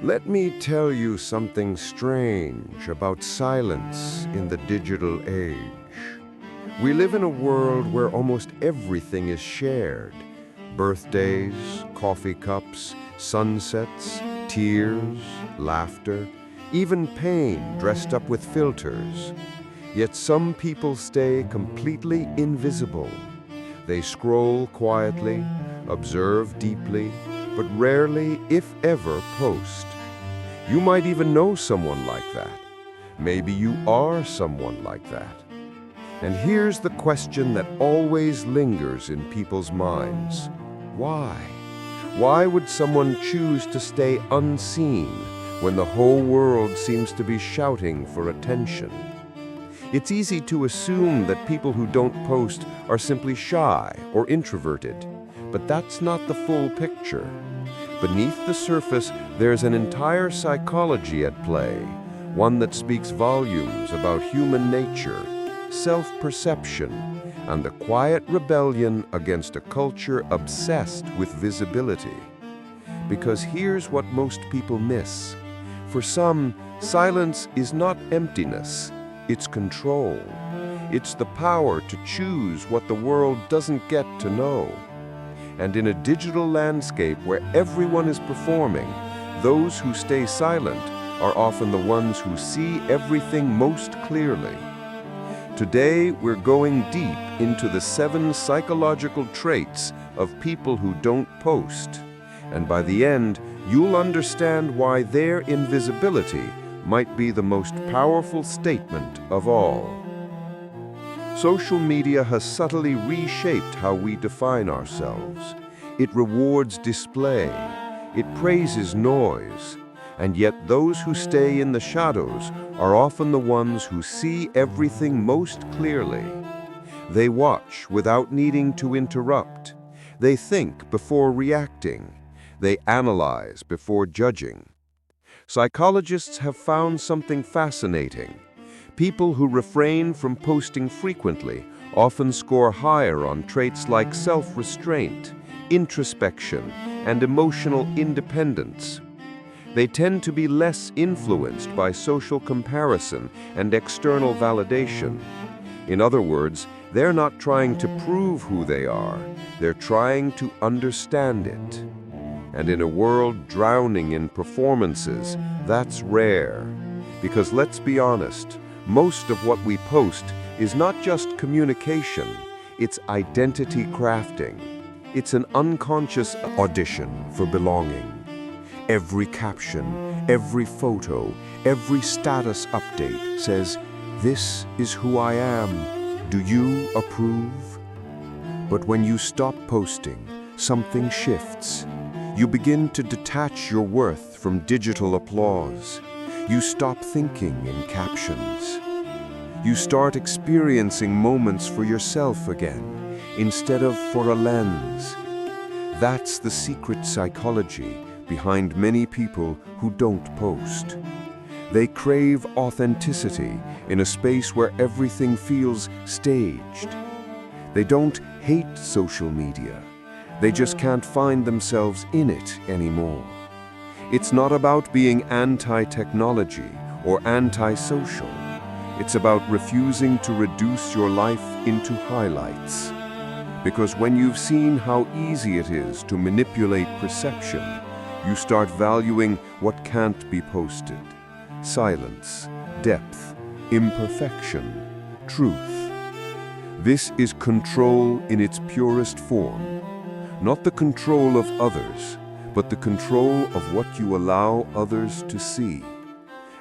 Let me tell you something strange about silence in the digital age. We live in a world where almost everything is shared. Birthdays, coffee cups, sunsets, tears, laughter, even pain dressed up with filters. Yet some people stay completely invisible. They scroll quietly, observe deeply, but rarely, if ever, post. You might even know someone like that. Maybe you are someone like that. And here's the question that always lingers in people's minds. Why? Why would someone choose to stay unseen when the whole world seems to be shouting for attention? It's easy to assume that people who don't post are simply shy or introverted, but that's not the full picture. Beneath the surface, there's an entire psychology at play, one that speaks volumes about human nature, self-perception, and the quiet rebellion against a culture obsessed with visibility. Because here's what most people miss. For some, silence is not emptiness, it's control. It's the power to choose what the world doesn't get to know. And in a digital landscape where everyone is performing, those who stay silent are often the ones who see everything most clearly. Today, we're going deep into the 7 psychological traits of people who don't post. And by the end, you'll understand why their invisibility might be the most powerful statement of all. Social media has subtly reshaped how we define ourselves. It rewards display, it praises noise, and yet those who stay in the shadows are often the ones who see everything most clearly. They watch without needing to interrupt. They think before reacting. They analyze before judging. Psychologists have found something fascinating. People who refrain from posting frequently often score higher on traits like self-restraint, introspection, and emotional independence. They tend to be less influenced by social comparison and external validation. In other words, they're not trying to prove who they are, they're trying to understand it. And in a world drowning in performances, that's rare. Because let's be honest, most of what we post is not just communication, it's identity crafting. It's an unconscious audition for belonging. Every caption, every photo, every status update says, "This is who I am. Do you approve?" But when you stop posting, something shifts. You begin to detach your worth from digital applause. You stop thinking in captions. You start experiencing moments for yourself again, instead of for a lens. That's the secret psychology behind many people who don't post. They crave authenticity in a space where everything feels staged. They don't hate social media. They just can't find themselves in it anymore. It's not about being anti-technology or anti-social. It's about refusing to reduce your life into highlights. Because when you've seen how easy it is to manipulate perception, you start valuing what can't be posted. Silence, depth, imperfection, truth. This is control in its purest form. Not the control of others, but the control of what you allow others to see.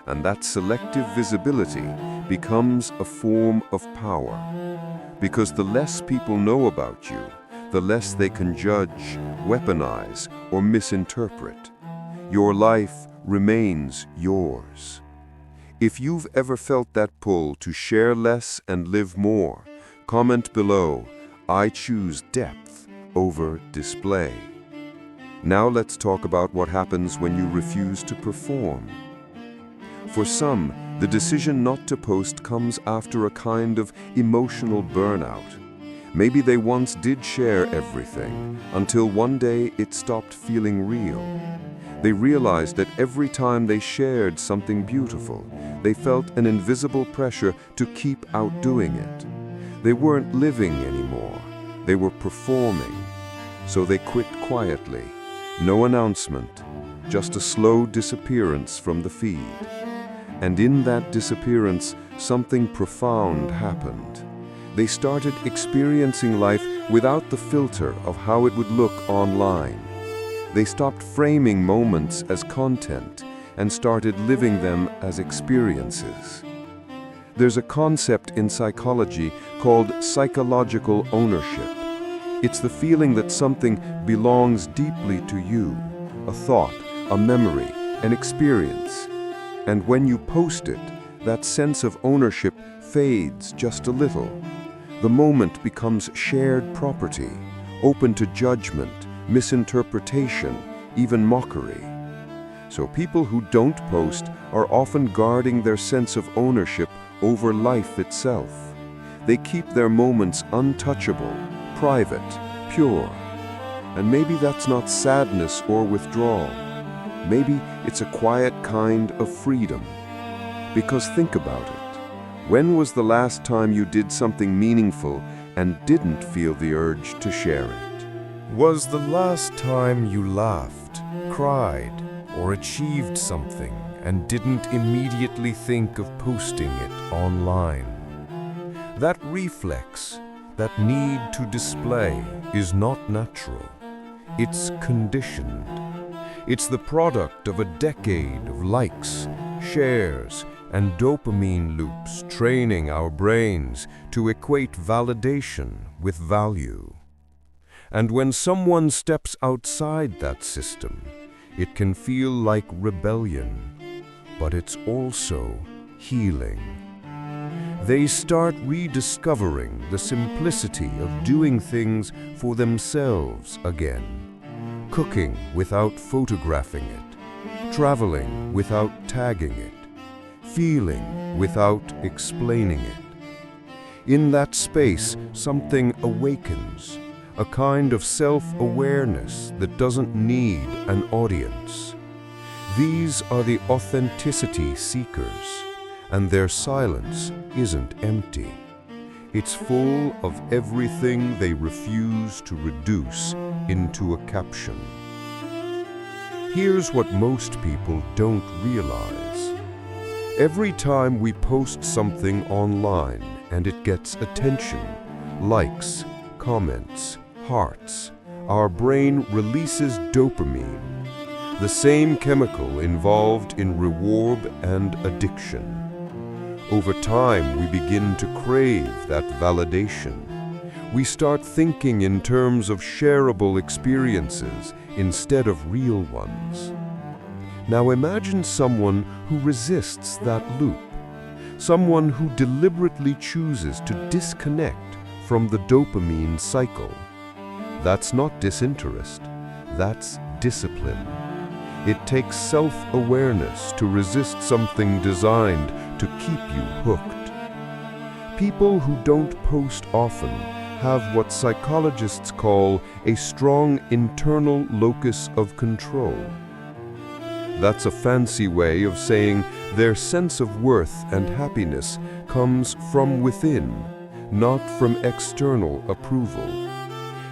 And that selective visibility becomes a form of power. Because the less people know about you, the less they can judge, weaponize, or misinterpret. Your life remains yours. If you've ever felt that pull to share less and live more, comment below, "I choose depth over display." Now let's talk about what happens when you refuse to perform. For some, the decision not to post comes after a kind of emotional burnout. Maybe they once did share everything, until one day it stopped feeling real. They realized that every time they shared something beautiful, they felt an invisible pressure to keep outdoing it. They weren't living anymore, they were performing. So they quit quietly. No announcement, just a slow disappearance from the feed. And in that disappearance, something profound happened. They started experiencing life without the filter of how it would look online. They stopped framing moments as content and started living them as experiences. There's a concept in psychology called psychological ownership. It's the feeling that something belongs deeply to you, a thought, a memory, an experience. And when you post it, that sense of ownership fades just a little. The moment becomes shared property, open to judgment, misinterpretation, even mockery. So people who don't post are often guarding their sense of ownership over life itself. They keep their moments untouchable, private, pure. And maybe that's not sadness or withdrawal. Maybe it's a quiet kind of freedom. Because think about it. When was the last time you did something meaningful and didn't feel the urge to share it? Was the last time you laughed, cried, or achieved something and didn't immediately think of posting it online? That reflex, that need to display, is not natural. It's conditioned. It's the product of a decade of likes, shares, and dopamine loops training our brains to equate validation with value. And when someone steps outside that system, it can feel like rebellion, but it's also healing. They start rediscovering the simplicity of doing things for themselves again, cooking without photographing it, traveling without tagging it, feeling without explaining it. In that space, something awakens, a kind of self-awareness that doesn't need an audience. These are the authenticity seekers, and their silence isn't empty. It's full of everything they refuse to reduce into a caption. Here's what most people don't realize. Every time we post something online and it gets attention, likes, comments, hearts, our brain releases dopamine, the same chemical involved in reward and addiction. Over time, we begin to crave that validation. We start thinking in terms of shareable experiences instead of real ones. Now imagine someone who resists that loop, someone who deliberately chooses to disconnect from the dopamine cycle. That's not disinterest, that's discipline. It takes self-awareness to resist something designed to keep you hooked. People who don't post often have what psychologists call a strong internal locus of control. That's a fancy way of saying their sense of worth and happiness comes from within, not from external approval.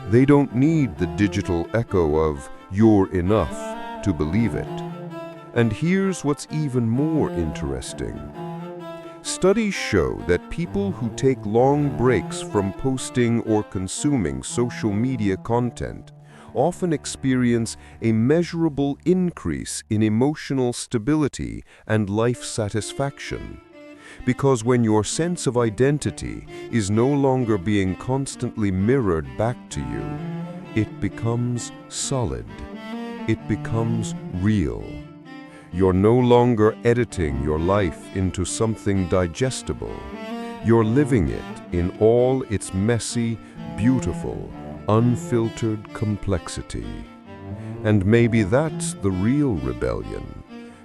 They don't need the digital echo of "you're enough" to believe it. And here's what's even more interesting. Studies show that people who take long breaks from posting or consuming social media content often experience a measurable increase in emotional stability and life satisfaction. Because when your sense of identity is no longer being constantly mirrored back to you, it becomes solid. It becomes real. You're no longer editing your life into something digestible. You're living it in all its messy, beautiful, unfiltered complexity. And maybe that's the real rebellion,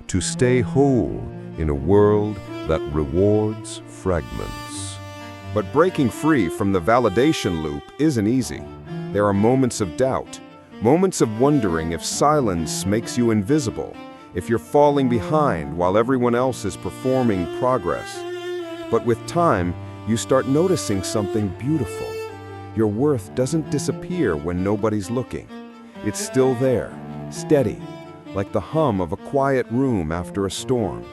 to stay whole in a world that rewards fragments. But breaking free from the validation loop isn't easy. There are moments of doubt, moments of wondering if silence makes you invisible, if you're falling behind while everyone else is performing progress. But with time, you start noticing something beautiful. Your worth doesn't disappear when nobody's looking. It's still there, steady, like the hum of a quiet room after a storm.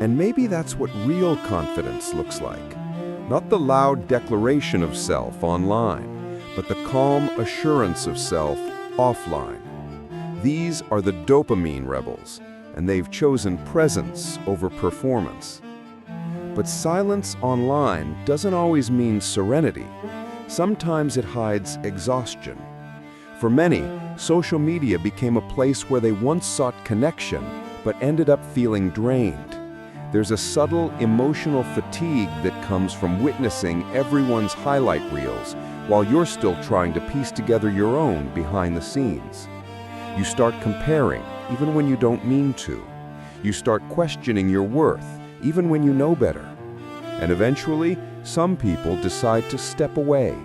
And maybe that's what real confidence looks like. Not the loud declaration of self online, but the calm assurance of self offline. These are the dopamine rebels, and they've chosen presence over performance. But silence online doesn't always mean serenity. Sometimes it hides exhaustion. For many, social media became a place where they once sought connection, but ended up feeling drained. There's a subtle emotional fatigue that comes from witnessing everyone's highlight reels, while you're still trying to piece together your own behind the scenes. You start comparing, even when you don't mean to. You start questioning your worth, even when you know better. And eventually, some people decide to step away,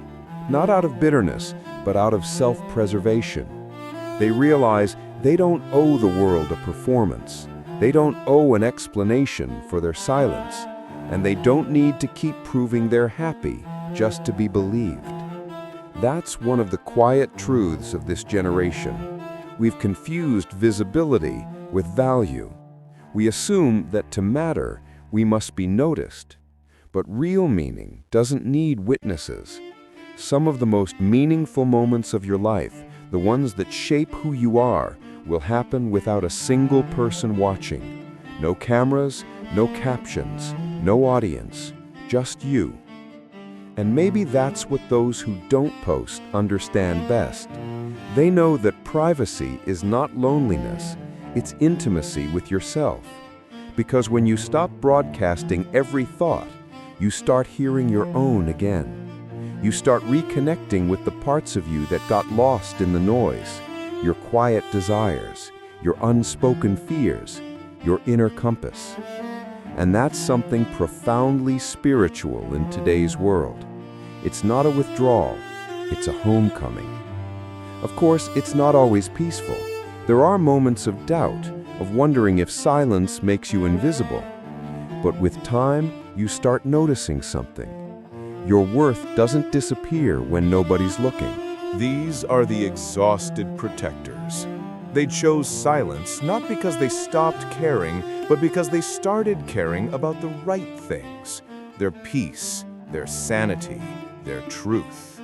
not out of bitterness, but out of self-preservation. They realize they don't owe the world a performance. They don't owe an explanation for their silence, and they don't need to keep proving they're happy just to be believed. That's one of the quiet truths of this generation. We've confused visibility with value. We assume that to matter, we must be noticed. But real meaning doesn't need witnesses. Some of the most meaningful moments of your life, the ones that shape who you are, will happen without a single person watching. No cameras, no captions, no audience, just you. And maybe that's what those who don't post understand best. They know that privacy is not loneliness, it's intimacy with yourself. Because when you stop broadcasting every thought, you start hearing your own again. You start reconnecting with the parts of you that got lost in the noise, your quiet desires, your unspoken fears, your inner compass. And that's something profoundly spiritual in today's world. It's not a withdrawal, it's a homecoming. Of course, it's not always peaceful. There are moments of doubt, of wondering if silence makes you invisible. But with time, you start noticing something. Your worth doesn't disappear when nobody's looking. These are the exhausted protectors. They chose silence not because they stopped caring, but because they started caring about the right things: their peace, their sanity, their truth.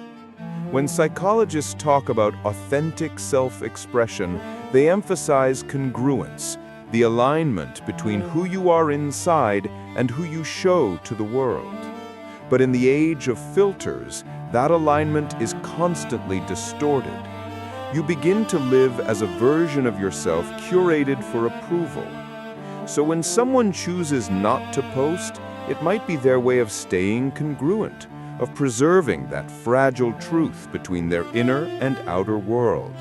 When psychologists talk about authentic self-expression, they emphasize congruence, the alignment between who you are inside and who you show to the world. But in the age of filters, that alignment is constantly distorted. You begin to live as a version of yourself curated for approval. So when someone chooses not to post, it might be their way of staying congruent, of preserving that fragile truth between their inner and outer world.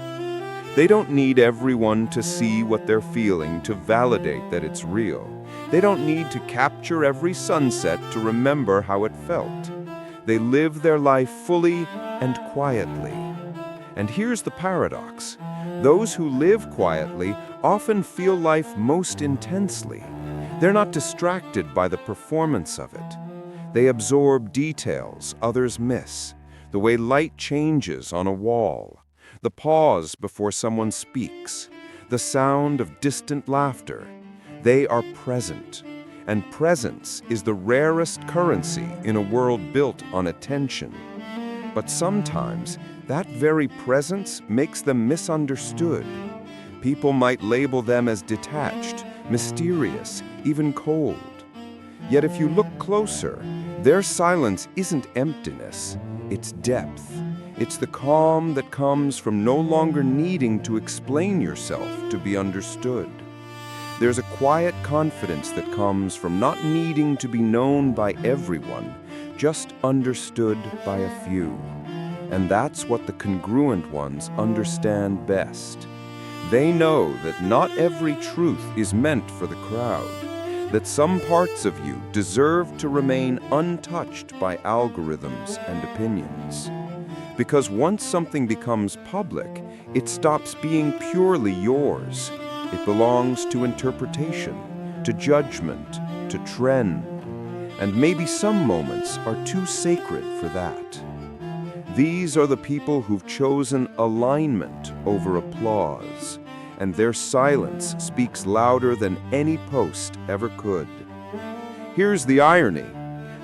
They don't need everyone to see what they're feeling to validate that it's real. They don't need to capture every sunset to remember how it felt. They live their life fully and quietly. And here's the paradox. Those who live quietly often feel life most intensely. They're not distracted by the performance of it. They absorb details others miss, the way light changes on a wall, the pause before someone speaks, the sound of distant laughter. They are present, and presence is the rarest currency in a world built on attention. But sometimes, that very presence makes them misunderstood. People might label them as detached, mysterious, even cold. Yet if you look closer, their silence isn't emptiness, it's depth. It's the calm that comes from no longer needing to explain yourself to be understood. There's a quiet confidence that comes from not needing to be known by everyone, just understood by a few. And that's what the congruent ones understand best. They know that not every truth is meant for the crowd. that some parts of you deserve to remain untouched by algorithms and opinions. Because once something becomes public, it stops being purely yours. It belongs to interpretation, to judgment, to trend. And maybe some moments are too sacred for that. These are the people who've chosen alignment over applause, and their silence speaks louder than any post ever could. Here's the irony.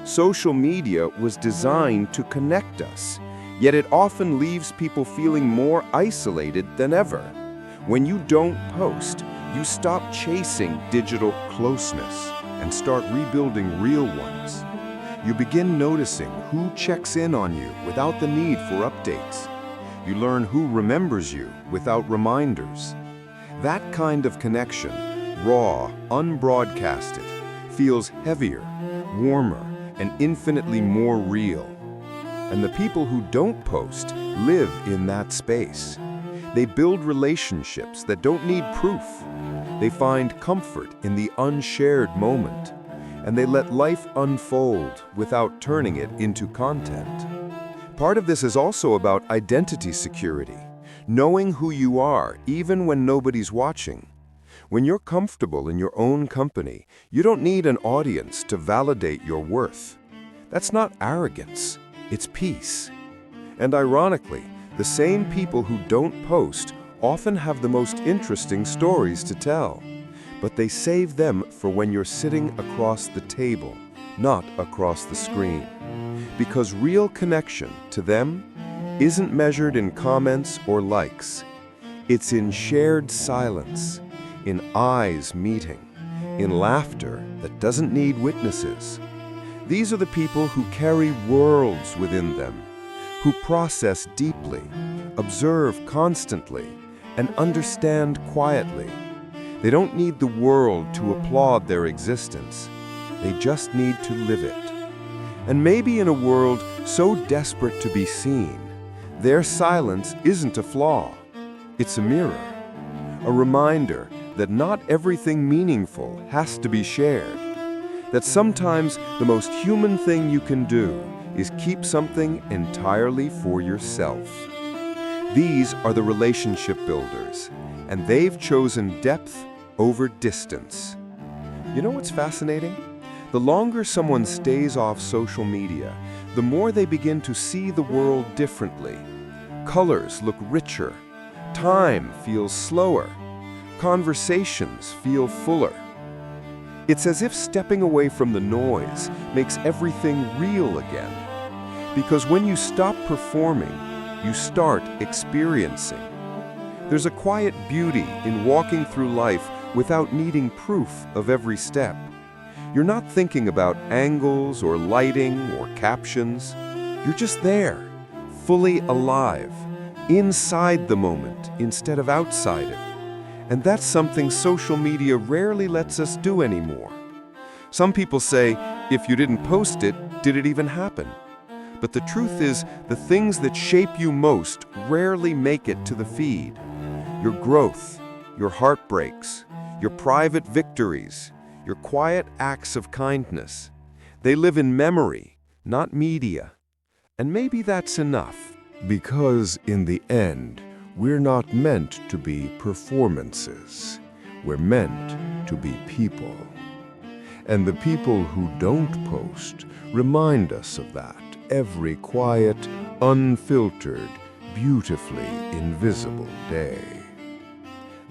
Social media was designed to connect us, yet it often leaves people feeling more isolated than ever. When you don't post, you stop chasing digital closeness and start rebuilding real ones. You begin noticing who checks in on you without the need for updates. You learn who remembers you without reminders. That kind of connection, raw, unbroadcasted, feels heavier, warmer, and infinitely more real. And the people who don't post live in that space. They build relationships that don't need proof. They find comfort in the unshared moment. And they let life unfold without turning it into content. Part of this is also about identity security, knowing who you are even when nobody's watching. When you're comfortable in your own company, you don't need an audience to validate your worth. That's not arrogance, it's peace. And ironically, the same people who don't post often have the most interesting stories to tell. But they save them for when you're sitting across the table, not across the screen. Because real connection to them isn't measured in comments or likes. It's in shared silence, in eyes meeting, in laughter that doesn't need witnesses. These are the people who carry worlds within them, who process deeply, observe constantly, and understand quietly. They don't need the world to applaud their existence. They just need to live it. And maybe in a world so desperate to be seen, their silence isn't a flaw. It's a mirror, a reminder that not everything meaningful has to be shared, that sometimes the most human thing you can do is keep something entirely for yourself. These are the relationship builders, and they've chosen depth over distance. You know what's fascinating? The longer someone stays off social media, the more they begin to see the world differently. Colors look richer, time feels slower, conversations feel fuller. It's as if stepping away from the noise makes everything real again. Because when you stop performing, you start experiencing. There's a quiet beauty in walking through life without needing proof of every step. You're not thinking about angles or lighting or captions. You're just there, fully alive, inside the moment instead of outside it. And that's something social media rarely lets us do anymore. Some people say, if you didn't post it, did it even happen? But the truth is, the things that shape you most rarely make it to the feed. Your growth, your heartbreaks, your private victories, your quiet acts of kindness. They live in memory, not media. And maybe that's enough. Because in the end, we're not meant to be performances. We're meant to be people. And the people who don't post remind us of that every quiet, unfiltered, beautifully invisible day.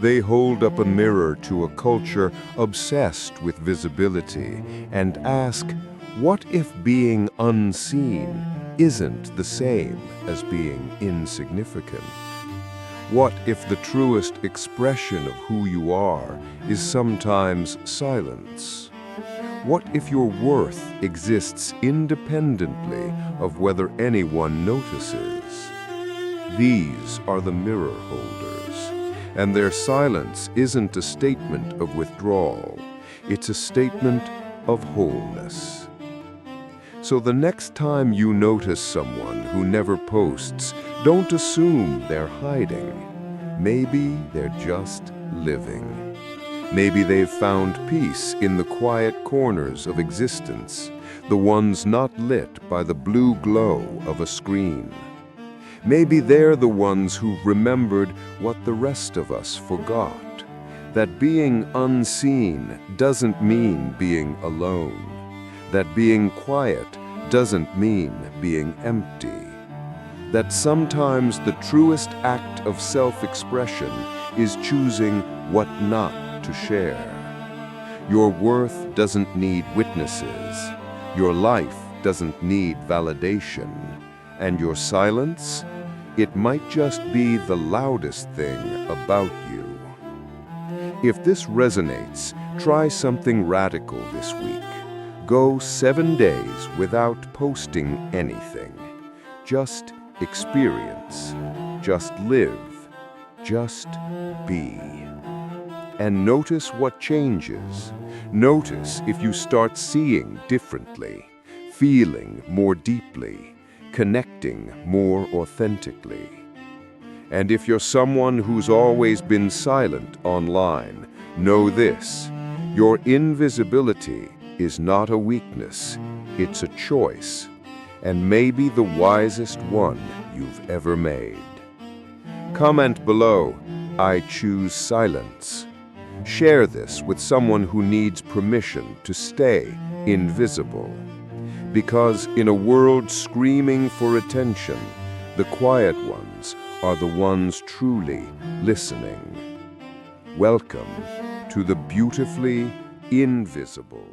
They hold up a mirror to a culture obsessed with visibility and ask, what if being unseen isn't the same as being insignificant? What if the truest expression of who you are is sometimes silence? What if your worth exists independently of whether anyone notices? These are the mirror holders, and their silence isn't a statement of withdrawal. It's a statement of wholeness. So the next time you notice someone who never posts, don't assume they're hiding. Maybe they're just living. Maybe they've found peace in the quiet corners of existence, the ones not lit by the blue glow of a screen. Maybe they're the ones who've remembered what the rest of us forgot, that being unseen doesn't mean being alone, that being quiet doesn't mean being empty, that sometimes the truest act of self-expression is choosing what not to share. Your worth doesn't need witnesses. Your life doesn't need validation. And your silence? It might just be the loudest thing about you. If this resonates, try something radical this week. Go 7 days without posting anything. Just experience. Just live. Just be. And notice what changes. Notice if you start seeing differently, feeling more deeply, connecting more authentically. And if you're someone who's always been silent online, know this: your invisibility is not a weakness, it's a choice, and maybe the wisest one you've ever made. Comment below, "I choose silence." Share this with someone who needs permission to stay invisible. Because in a world screaming for attention, the quiet ones are the ones truly listening. Welcome to the beautifully invisible.